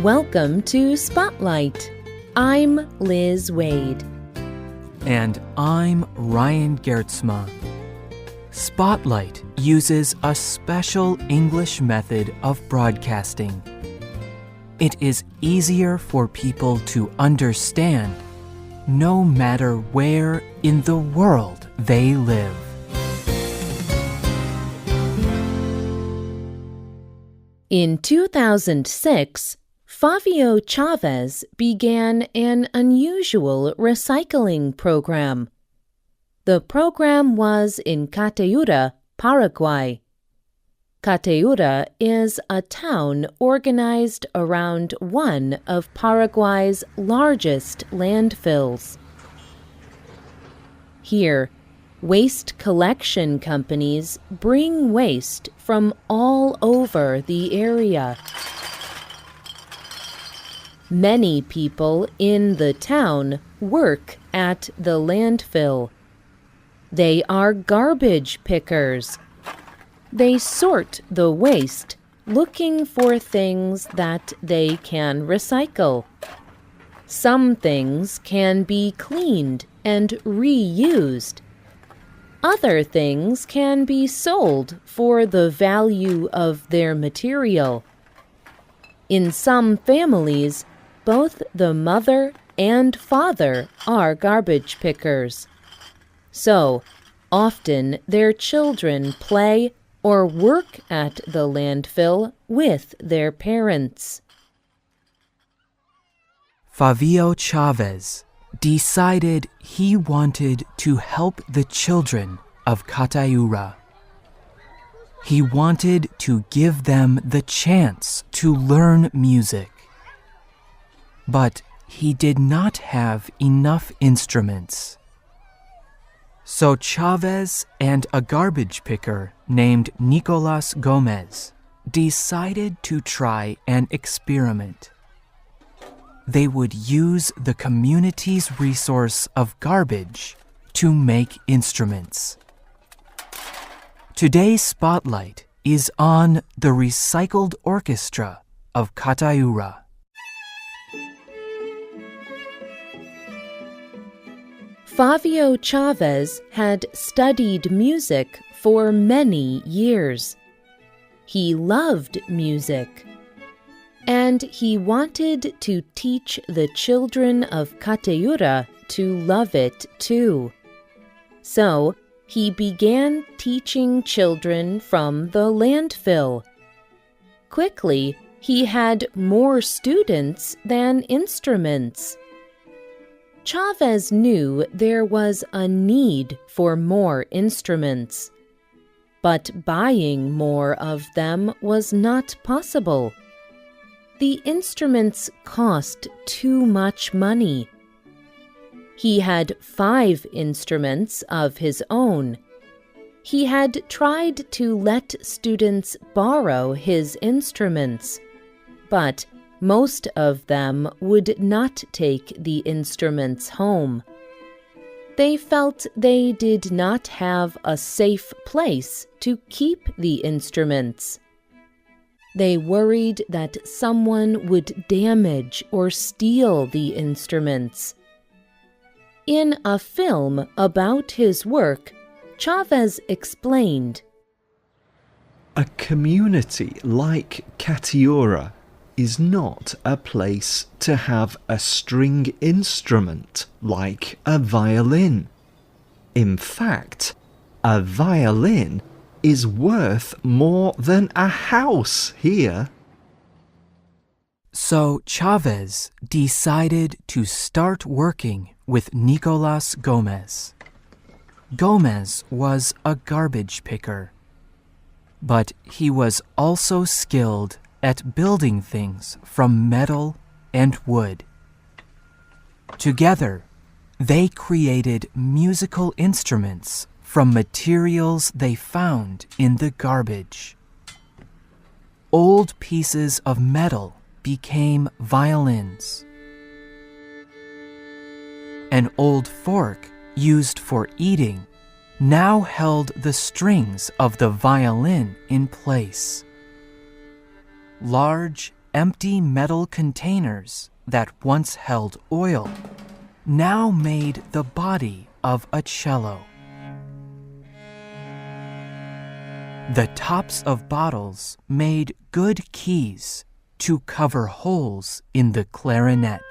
Welcome to Spotlight. I'm Liz Waid. And I'm Ryan Geertsma. Spotlight uses a special English method of broadcasting. It is easier for people to understand no matter where in the world they live. In 2006, Favio Chavez began an unusual recycling program. The program was in Cateura, Paraguay. Cateura is a town organized around one of Paraguay's largest landfills. Here, waste collection companies bring waste from all over the area. Many people in the town work at the landfill. They are garbage pickers. They sort the waste, looking for things that they can recycle. Some things can be cleaned and reused. Other things can be sold for the value of their material. In some families, both the mother and father are garbage pickers. So, often their children play or work at the landfill with their parents. Favio Chavez decided he wanted to help the children of Cateura. He wanted to give them the chance to learn music. But he did not have enough instruments. So Chavez and a garbage picker named Nicolas Gomez decided to try an experiment. They would use the community's resource of garbage to make instruments. Today's spotlight is on the recycled orchestra of Cateura. Favio Chavez had studied music for many years. He loved music, and he wanted to teach the children of Cateura to love it too. So, he began teaching children from the landfill. Quickly, he had more students than instruments. Chavez knew there was a need for more instruments, but buying more of them was not possible. The instruments cost too much money. He had 5 instruments of his own. He had tried to let students borrow his instruments, but most of them would not take the instruments home. They felt they did not have a safe place to keep the instruments. They worried that someone would damage or steal the instruments. In a film about his work, Chavez explained, "A community like Cateura is not a place to have a string instrument like a violin. In fact, a violin is worth more than a house here." So Chavez decided to start working with Nicolas Gomez. Gomez was a garbage picker, but he was also skilled at building things from metal and wood. Together, they created musical instruments from materials they found in the garbage. Old pieces of metal became violins. An old fork used for eating now held the strings of the violin in place. Large empty metal containers that once held oil now made the body of a cello. The tops of bottles made good keys to cover holes in the clarinet.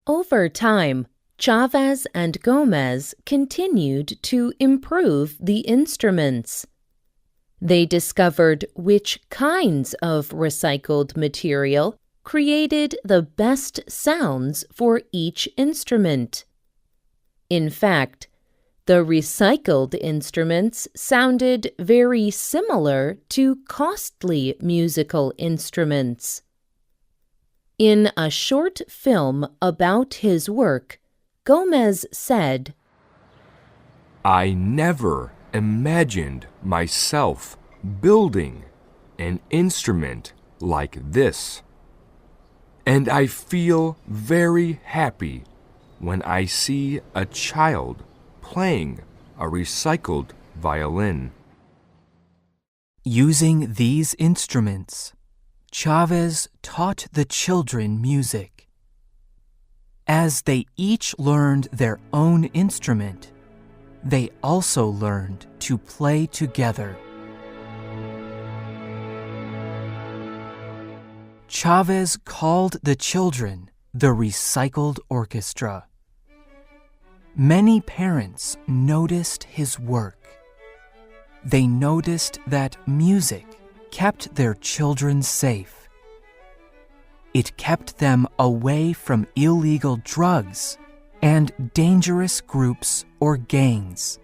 Over time, Chavez and Gomez continued to improve the instruments. They discovered which kinds of recycled material created the best sounds for each instrument. In fact, the recycled instruments sounded very similar to costly musical instruments. In a short film about his work, Gomez said, "I never imagined myself building an instrument like this, and I feel very happy when I see a child playing a recycled violin." Using these instruments, Chavez taught the children music. As they each learned their own instrument, they also learned to play together. Chavez called the children the recycled orchestra. Many parents noticed his work. They noticed that music kept their children safe. It kept them away from illegal drugs and dangerous groups or gangs.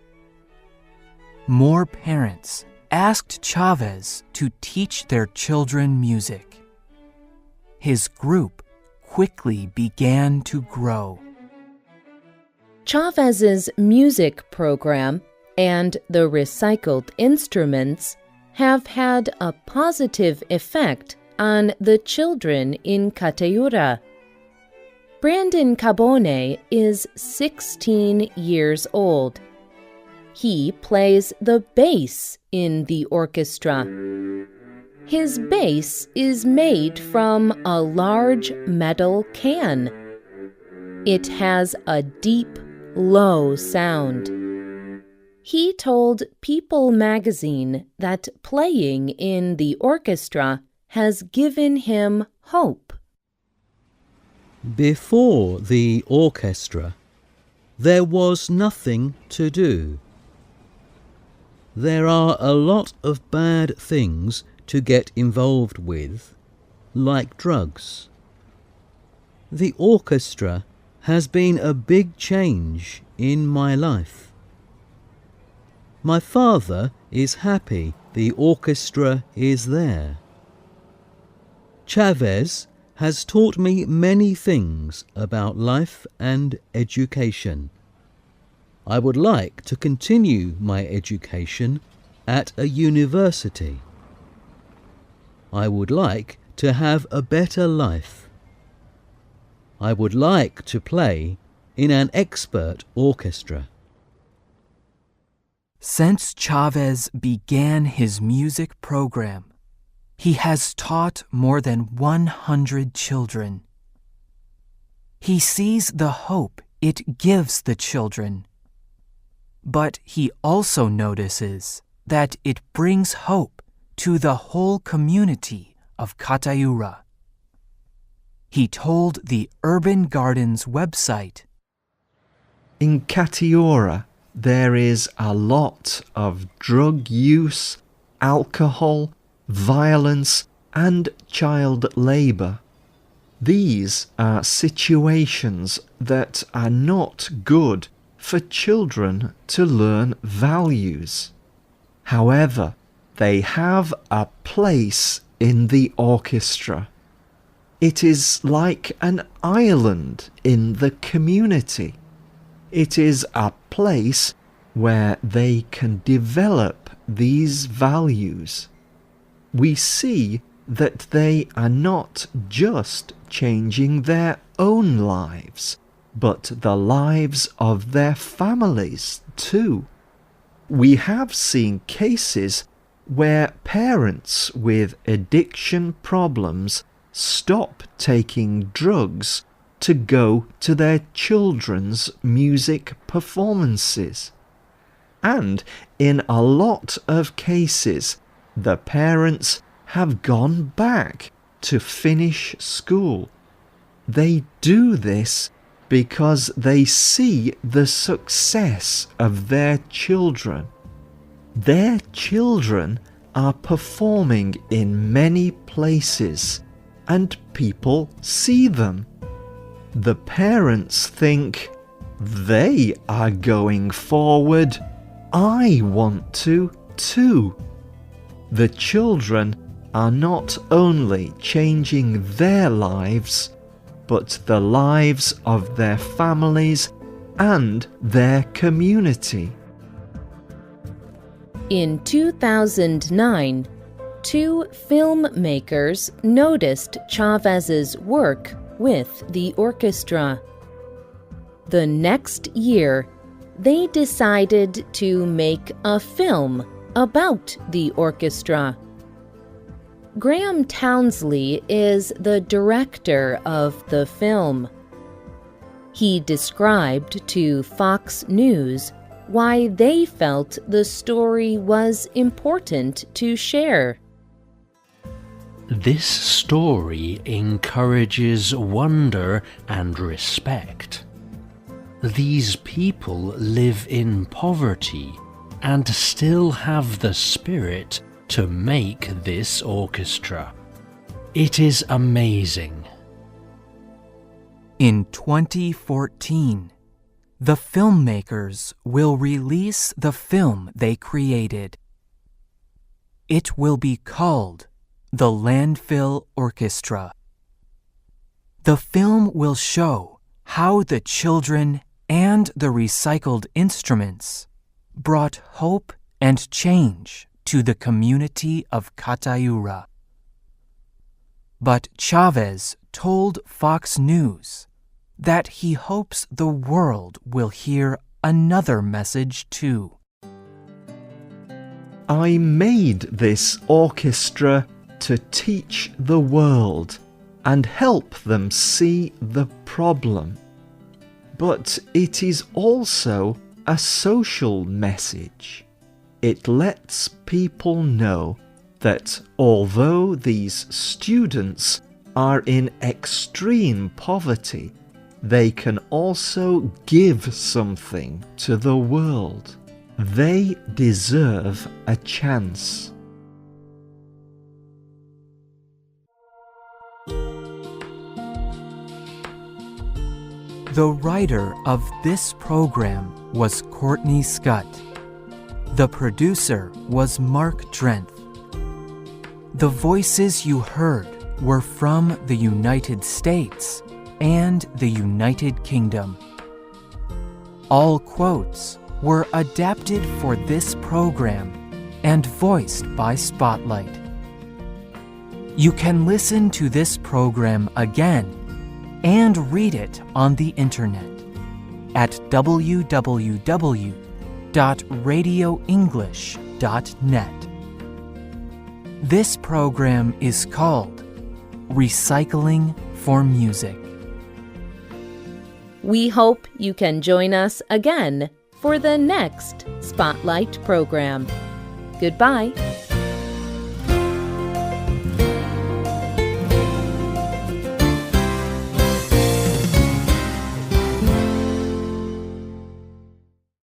More parents asked Chavez to teach their children music. His group quickly began to grow. Chavez's music program and the recycled instruments have had a positive effect on the children in Catayura. Brandon Cabone is 16 years old. He plays the bass in the orchestra. His bass is made from a large metal can. It has a deep, low sound. He told People magazine that playing in the orchestra has given him hope. Before the orchestra, there was nothing to do. There are a lot of bad things to get involved with, like drugs. The orchestra has been a big change in my life. My father is happy the orchestra is there. Chavez has taught me many things about life and education. I would like to continue my education at a university. I would like to have a better life. I would like to play in an expert orchestra. Since Chavez began his music program, he has taught more than 100 children. He sees the hope it gives the children, but he also notices that it brings hope to the whole community of Catayura. He told the Urban Gardens website, "In Catayura, there is a lot of drug use, alcohol, violence, and child labour. These are situations that are not good for children to learn values. However, they have a place in the orchestra. It is like an island in the community. It is a place where they can develop these values. We see that they are not just changing their own lives, but the lives of their families too. We have seen cases where parents with addiction problems stop taking drugs to go to their children's music performances. And in a lot of cases, the parents have gone back to finish school. They do this because they see the success of their children. Their children are performing in many places, and people see them. The parents think, they are going forward, I want to too. The children are not only changing their lives, but the lives of their families and their community. In 2009, 2 filmmakers noticed Chavez's work with the orchestra. The next year, they decided to make a film about the orchestra. Graham Townsley is the director of the film. He described to Fox News why they felt the story was important to share. This story encourages wonder and respect. These people live in poverty and still have the spirit to make this orchestra. It is amazing. In 2014, the filmmakers will release the film they created. It will be called The Landfill Orchestra. The film will show how the children and the recycled instruments brought hope and change to the community of Catayura. But Chavez told Fox News that he hopes the world will hear another message too. I made this orchestra to teach the world and help them see the problem. But it is also a social message. It lets people know that although these students are in extreme poverty, they can also give something to the world. They deserve a chance. The writer of this program was Courtney Scott. The producer was Mark Drenth. The voices you heard were from the United States and the United Kingdom. All quotes were adapted for this program and voiced by Spotlight. You can listen to this program again and read it on the internet at www.radioenglish.net. This program is called Recycling for Music. We hope you can join us again for the next Spotlight program. Goodbye.